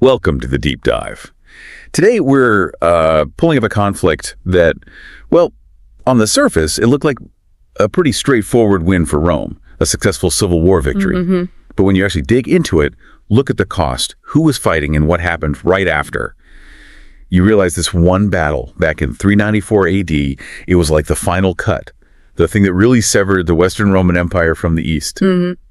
Welcome to the Deep Dive. Today we're pulling up a conflict that, well, on the surface, it looked like a pretty straightforward win for Rome, a successful civil war victory. But when you actually dig into it, look at the cost, who was fighting and what happened right after. You realize this one battle back in 394 AD, it was like the final cut, the thing that really severed the Western Roman Empire from the East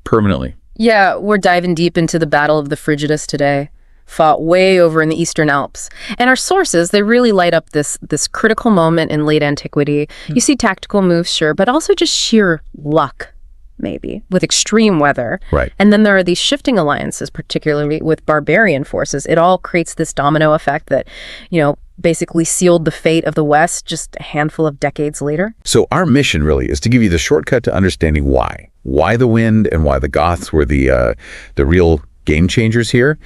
permanently. Yeah, we're diving deep into the Battle of the Frigidus today, fought way over in the Eastern Alps. And our sources, they really light up this critical moment in late antiquity. You see tactical moves, sure, but also just sheer luck, maybe, with extreme weather. Right. And then there are these shifting alliances, particularly with barbarian forces. It all creates this domino effect that, basically sealed the fate of the West just a handful of decades later. So our mission really is to give you the shortcut to understanding why. Why the wind and why the Goths were the real game changers here,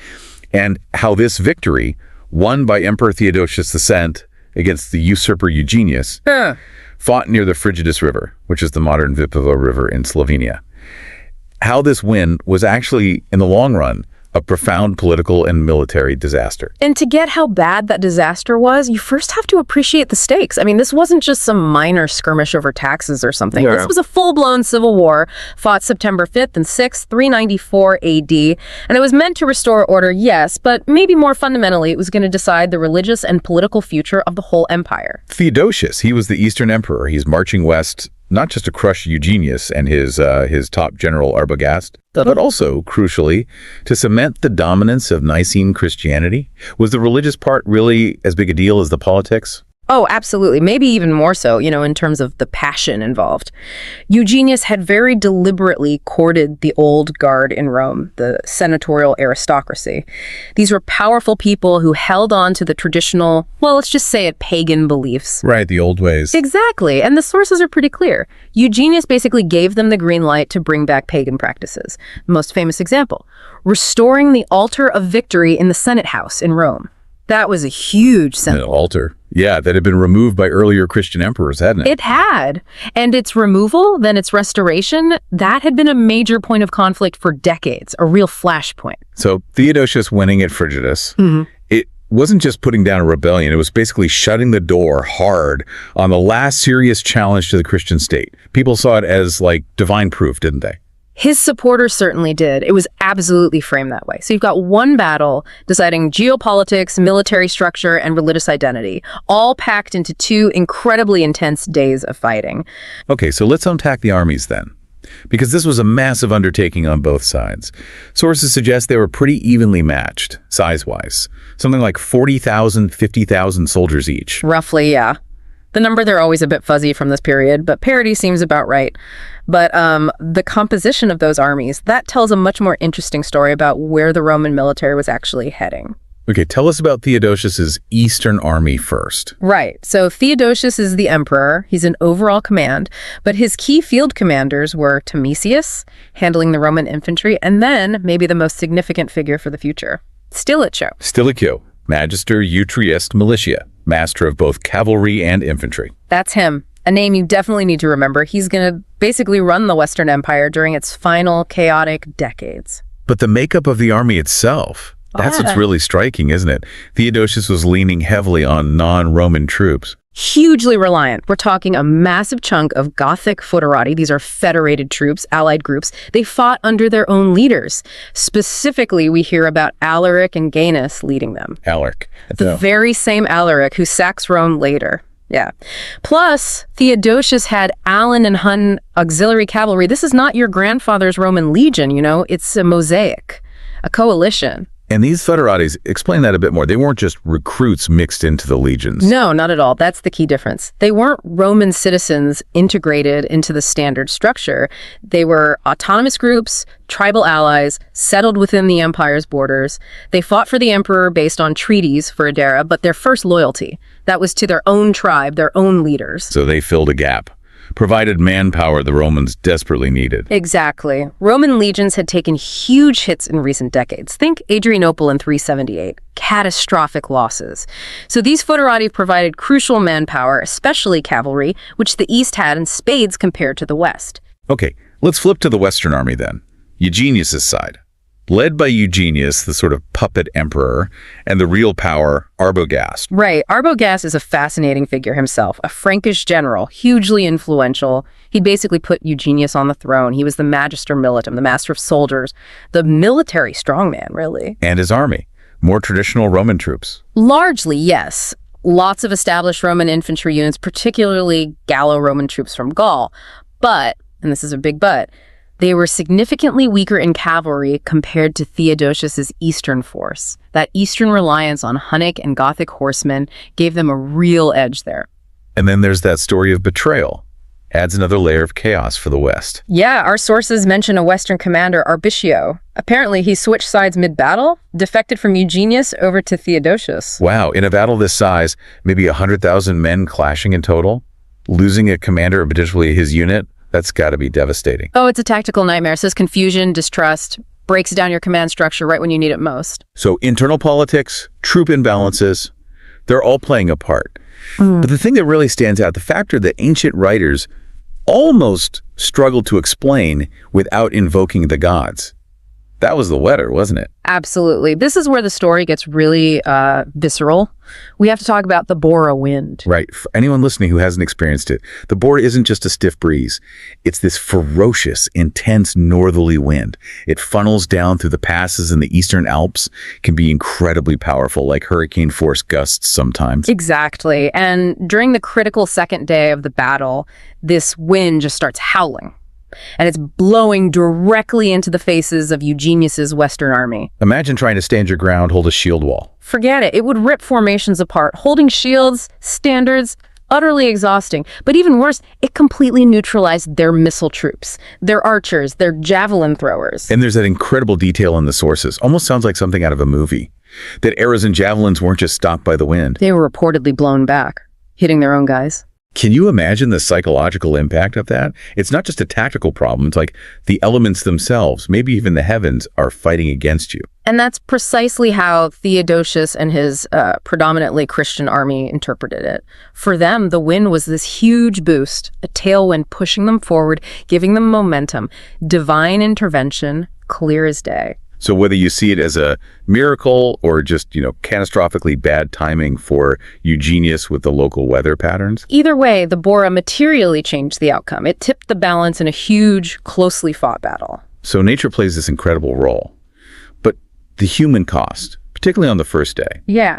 and how this victory, won by Emperor Theodosius I against the usurper Eugenius, fought near the Frigidus River, which is the modern Vipava River in Slovenia. How this win was actually, in the long run, a profound political and military disaster. And to get how bad that disaster was, you first have to appreciate the stakes. I mean, this wasn't just some minor skirmish over taxes or something. Yeah. This was a full-blown civil war, fought September 5th and 6th, 394 AD. And it was meant to restore order, yes, but maybe more fundamentally, it was going to decide the religious and political future of the whole empire. Theodosius, he was the Eastern Emperor. He's marching west, not just to crush Eugenius and his top general Arbogast, but also, crucially, to cement the dominance of Nicene Christianity. Was the religious part really as big a deal as the politics? Oh, absolutely. Maybe even more so, in terms of the passion involved. Eugenius had very deliberately courted the old guard in Rome, the senatorial aristocracy. These were powerful people who held on to the traditional, well, let's just say it, pagan beliefs. Right, the old ways. Exactly, and the sources are pretty clear. Eugenius basically gave them the green light to bring back pagan practices. Most famous example, restoring the altar of victory in the Senate house in Rome. That was a huge symbol. An altar. Yeah, that had been removed by earlier Christian emperors, hadn't it? It had. And its removal, then its restoration, that had been a major point of conflict for decades, a real flashpoint. So Theodosius winning at Frigidus, it wasn't just putting down a rebellion, it was basically shutting the door hard on the last serious challenge to the Christian state. People saw it as like divine proof, didn't they? His supporters certainly did. It was absolutely framed that way. So you've got one battle deciding geopolitics, military structure, and religious identity, all packed into two incredibly intense days of fighting. Okay, so let's unpack the armies then, because this was a massive undertaking on both sides. Sources suggest they were pretty evenly matched, size-wise. Something like 40,000, 50,000 soldiers each. Roughly, yeah. The number, they're always a bit fuzzy from this period, but parity seems about right. But the composition of those armies, that tells a much more interesting story about where the Roman military was actually heading. Okay, tell us about Theodosius's Eastern army first. Right. So Theodosius is the emperor. He's in overall command, but his key field commanders were Timesius, handling the Roman infantry, and then maybe the most significant figure for the future, Stilicho. Stilicho, Magister Utriest Militia, master of both cavalry and infantry. That's him. A name you definitely need to remember. He's going to basically run the Western Empire during its final chaotic decades. But the makeup of the army itself, that's what's really striking, isn't it? Theodosius was leaning heavily on non-Roman troops. Hugely reliant. We're talking a massive chunk of Gothic foederati. These are federated troops, allied groups. They fought under their own leaders. Specifically, we hear about Alaric and Gaius leading them. Alaric. The very same Alaric who sacks Rome later. Yeah. Plus, Theodosius had Allan and Hun auxiliary cavalry. This is not your grandfather's Roman legion, It's a mosaic, a coalition. And these foederates, explain that a bit more. They weren't just recruits mixed into the legions. No, not at all. That's the key difference. They weren't Roman citizens integrated into the standard structure. They were autonomous groups, tribal allies, settled within the empire's borders. They fought for the emperor based on treaties for Adara, but their first loyalty, that was to their own tribe, their own leaders. So they filled a gap, provided manpower the Romans desperately needed. Exactly. Roman legions had taken huge hits in recent decades. Think Adrianople in 378. Catastrophic losses. So these foederati provided crucial manpower, especially cavalry, which the East had in spades compared to the West. Okay, let's flip to the Western army then. Eugenius's side. led by Eugenius, the sort of puppet emperor, and the real power, Arbogast. Right. Arbogast is a fascinating figure himself, a Frankish general, hugely influential. He basically put Eugenius on the throne. He was the Magister Militum, the master of soldiers, the military strongman, really. And his army, more traditional Roman troops. Largely, yes. Lots of established Roman infantry units, particularly Gallo-Roman troops from Gaul. But, and this is a big but, they were significantly weaker in cavalry compared to Theodosius's eastern force. That eastern reliance on Hunnic and Gothic horsemen gave them a real edge there. And then there's that story of betrayal. Adds another layer of chaos for the West. Yeah, our sources mention a Western commander, Arbitio. Apparently, he switched sides mid-battle, defected from Eugenius over to Theodosius. Wow, in a battle this size, maybe 100,000 men clashing in total? Losing a commander or potentially his unit? That's got to be devastating. Oh, it's a tactical nightmare. So it's confusion, distrust, breaks down your command structure right when you need it most. So internal politics, troop imbalances, they're all playing a part. But the thing that really stands out, the factor that ancient writers almost struggled to explain without invoking the gods. That was the weather, wasn't it? Absolutely. This is where the story gets really visceral. We have to talk about the Bora wind. Right. For anyone listening who hasn't experienced it, the Bora isn't just a stiff breeze. It's this ferocious, intense northerly wind. It funnels down through the passes in the eastern Alps, can be incredibly powerful, like hurricane-force gusts sometimes. Exactly. And during the critical second day of the battle, this wind just starts howling. And it's blowing directly into the faces of Eugenius's Western army. Imagine trying to stand your ground, hold a shield wall. Forget it. It would rip formations apart. Holding shields, standards, utterly exhausting. But even worse, it completely neutralized their missile troops, their archers, their javelin throwers. And there's that incredible detail in the sources. Almost sounds like something out of a movie. That arrows and javelins weren't just stopped by the wind. They were reportedly blown back, hitting their own guys. Can you imagine the psychological impact of that? It's not just a tactical problem. It's like the elements themselves, maybe even the heavens, are fighting against you. And that's precisely how Theodosius and his predominantly Christian army interpreted it. For them, the wind was this huge boost, a tailwind pushing them forward, giving them momentum, divine intervention, clear as day. So whether you see it as a miracle or just, catastrophically bad timing for Eugenius with the local weather patterns? Either way, the Bora materially changed the outcome. It tipped the balance in a huge, closely fought battle. So nature plays this incredible role. But the human cost, particularly on the first day, yeah,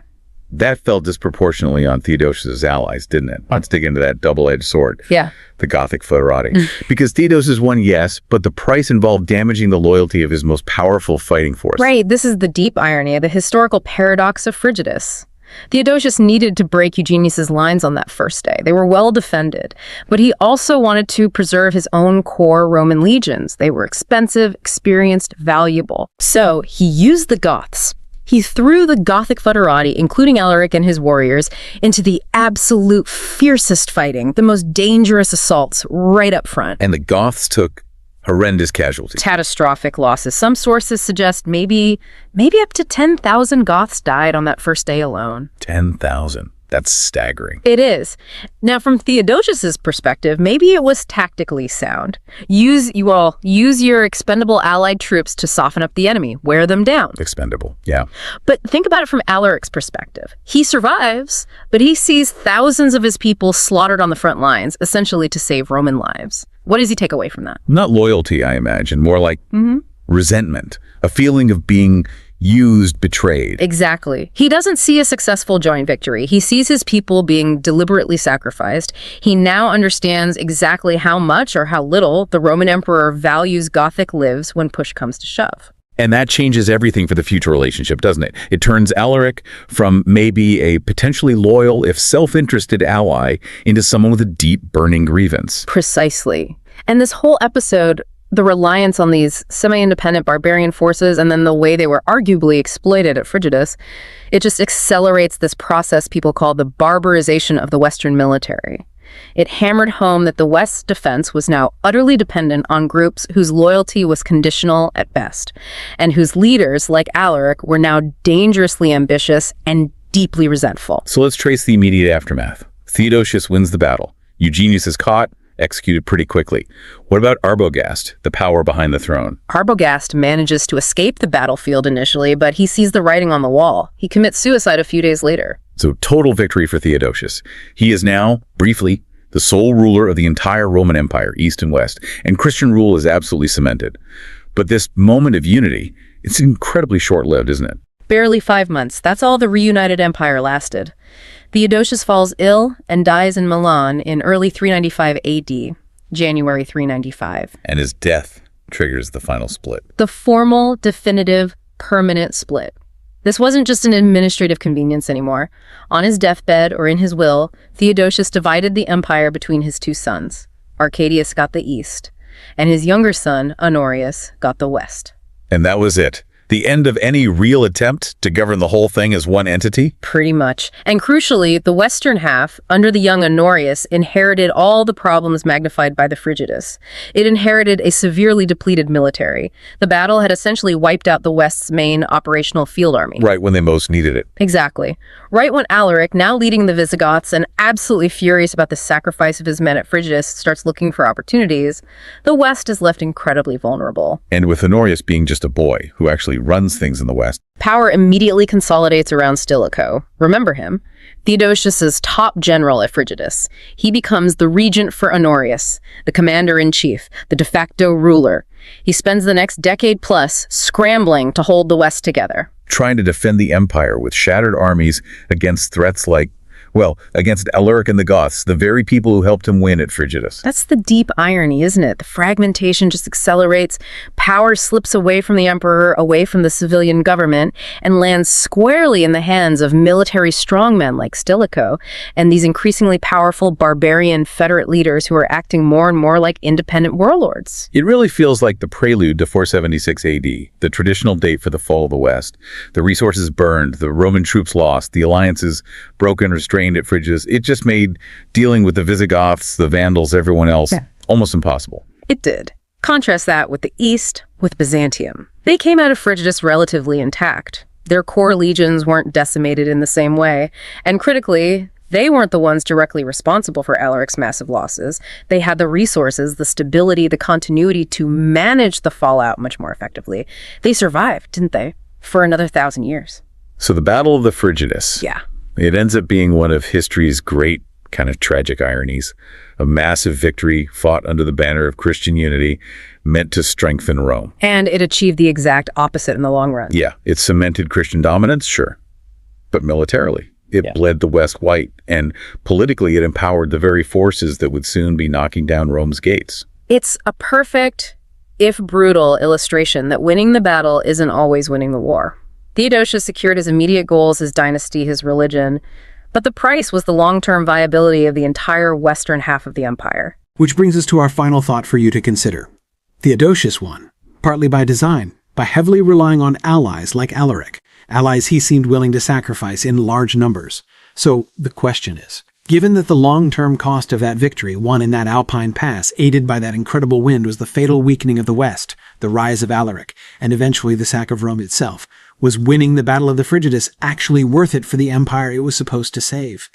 that fell disproportionately on Theodosius' allies, didn't it? Let's dig into that double-edged sword. Yeah. The Gothic foederati. Because Theodosius won, yes, but the price involved damaging the loyalty of his most powerful fighting force. Right. This is the deep irony, the historical paradox of Frigidus. Theodosius needed to break Eugenius's lines on that first day. They were well defended, but he also wanted to preserve his own core Roman legions. They were expensive, experienced, valuable. So he used the Goths. He threw the Gothic foederati, including Alaric and his warriors, into the absolute fiercest fighting, the most dangerous assaults right up front. And the Goths took horrendous casualties. Catastrophic losses. Some sources suggest maybe up to 10,000 Goths died on that first day alone. 10,000. That's staggering. It is. Now, from Theodosius's perspective, maybe it was tactically sound. Use your expendable allied troops to soften up the enemy, wear them down. Expendable, yeah. But think about it from Alaric's perspective. He survives, but he sees thousands of his people slaughtered on the front lines, essentially to save Roman lives. What does he take away from that? Not loyalty, I imagine, more like resentment, a feeling of being used, betrayed. Exactly. He doesn't see a successful joint victory. He sees his people being deliberately sacrificed. He now understands exactly how much or how little the Roman emperor values Gothic lives when push comes to shove. And that changes everything for the future relationship, doesn't it? It turns Alaric from maybe a potentially loyal, if self-interested ally, into someone with a deep, burning grievance. Precisely. And this whole episode, the reliance on these semi-independent barbarian forces and then the way they were arguably exploited at Frigidus, it just accelerates this process people call the barbarization of the Western military. It hammered home that the West's defense was now utterly dependent on groups whose loyalty was conditional at best, and whose leaders, like Alaric, were now dangerously ambitious and deeply resentful. So let's trace the immediate aftermath. Theodosius wins the battle. Eugenius is caught, executed pretty quickly. What about Arbogast, the power behind the throne? Arbogast manages to escape the battlefield initially, but he sees the writing on the wall. He commits suicide a few days later. So total victory for Theodosius. He is now, briefly, the sole ruler of the entire Roman Empire, east and west, and Christian rule is absolutely cemented. But this moment of unity, it's incredibly short-lived, isn't it? Barely 5 months. That's all the reunited empire lasted. Theodosius falls ill and dies in Milan in early 395 AD, January 395. And his death triggers the final split. The formal, definitive, permanent split. This wasn't just an administrative convenience anymore. On his deathbed or in his will, Theodosius divided the empire between his two sons. Arcadius got the east, and his younger son, Honorius, got the west. And that was it. The end of any real attempt to govern the whole thing as one entity? Pretty much. And crucially, the western half, under the young Honorius, inherited all the problems magnified by the Frigidus. It inherited a severely depleted military. The battle had essentially wiped out the West's main operational field army. Right when they most needed it. Exactly. Right when Alaric, now leading the Visigoths and absolutely furious about the sacrifice of his men at Frigidus, starts looking for opportunities, the West is left incredibly vulnerable. And with Honorius being just a boy who actually runs things in the West. Power immediately consolidates around Stilicho. Remember him? Theodosius's top general at Frigidus. He becomes the regent for Honorius, the commander-in-chief, the de facto ruler. He spends the next decade plus scrambling to hold the West together. Trying to defend the empire with shattered armies against threats like, well, against Alaric and the Goths, the very people who helped him win at Frigidus. That's the deep irony, isn't it? The fragmentation just accelerates, power slips away from the emperor, away from the civilian government, and lands squarely in the hands of military strongmen like Stilicho, and these increasingly powerful barbarian federate leaders who are acting more and more like independent warlords. It really feels like the prelude to 476 AD, the traditional date for the fall of the West. The resources burned, the Roman troops lost, the alliances broken or strained at Frigidus. It just made dealing with the Visigoths, the Vandals, everyone else, almost impossible. It did. Contrast that with the East, with Byzantium. They came out of Frigidus relatively intact. Their core legions weren't decimated in the same way, and critically, they weren't the ones directly responsible for Alaric's massive losses. They had the resources, the stability, the continuity to manage the fallout much more effectively. They survived, didn't they? For another 1,000 years. So the Battle of the Frigidus. Yeah. It ends up being one of history's great kind of tragic ironies. A massive victory fought under the banner of Christian unity meant to strengthen Rome. And it achieved the exact opposite in the long run. Yeah, it cemented Christian dominance, sure. But militarily, it bled the West white. And politically, it empowered the very forces that would soon be knocking down Rome's gates. It's a perfect, if brutal, illustration that winning the battle isn't always winning the war. Theodosius secured his immediate goals, his dynasty, his religion, but the price was the long-term viability of the entire western half of the empire. Which brings us to our final thought for you to consider. Theodosius won, partly by design, by heavily relying on allies like Alaric, allies he seemed willing to sacrifice in large numbers. So the question is, given that the long-term cost of that victory won in that Alpine pass, aided by that incredible wind, was the fatal weakening of the West, the rise of Alaric, and eventually the sack of Rome itself, was winning the Battle of the Frigidus actually worth it for the empire it was supposed to save?